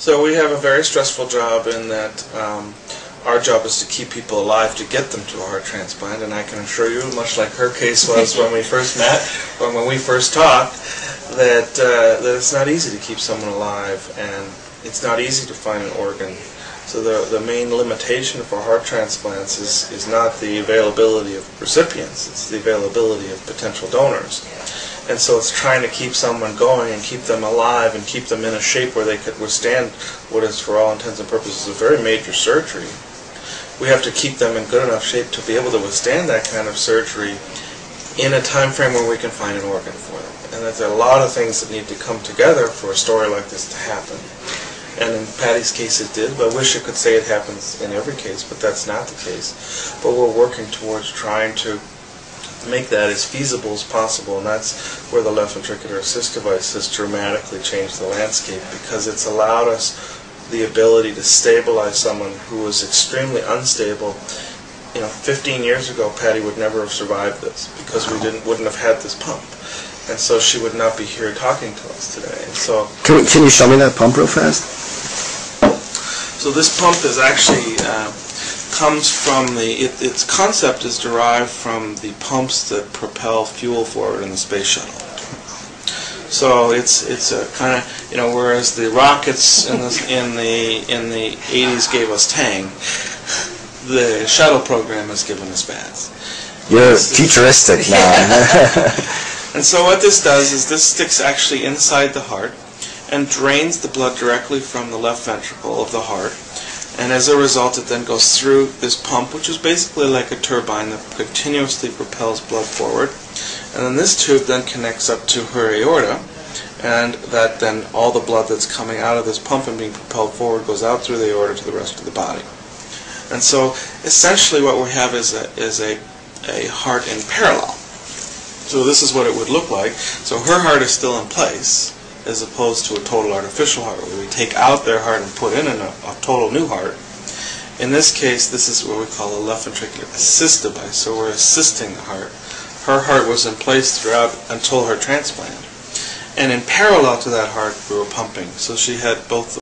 So we have a very stressful job in that our job is to keep people alive to get them to a heart transplant, and I can assure you, much like her case was when we first met, when we first talked, that it's not easy to keep someone alive, and it's not easy to find an organ. So the main limitation for heart transplants is not the availability of recipients, it's the availability of potential donors. And so it's trying to keep someone going and keep them alive and keep them in a shape where they could withstand what is, for all intents and purposes, a very major surgery. We have to keep them in good enough shape to be able to withstand that kind of surgery in a time frame where we can find an organ for them. And that there are a lot of things that need to come together for a story like this to happen. And in Patti's case it did. I wish I could say it happens in every case, but that's not the case. But we're working towards trying to make that as feasible as possible, and that's where the left ventricular assist device has dramatically changed the landscape, because it's allowed us the ability to stabilize someone who was extremely unstable. 15 years ago, Patti would never have survived this because we wouldn't have had this pump, and so she would not be here talking to us today. And so, can you show me that pump real fast? So this pump is actually comes from its concept is derived from the pumps that propel fuel forward in the space shuttle. So it's a kind of, whereas the rockets in the 80s gave us Tang, the shuttle program has given us baths. You're futuristic now. And so what this does is this sticks actually inside the heart and drains the blood directly from the left ventricle of the heart. And as a result, it then goes through this pump, which is basically like a turbine that continuously propels blood forward. And then this tube then connects up to her aorta, and that then all the blood that's coming out of this pump and being propelled forward goes out through the aorta to the rest of the body. And so essentially what we have is a heart in parallel. So this is what it would look like. So her heart is still in place, as opposed to a total artificial heart, where we take out their heart and put in a total new heart. In this case, this is what we call a left ventricular assist device, so we're assisting the heart. Her heart was in place throughout until her transplant. And in parallel to that heart, we were pumping. So she had both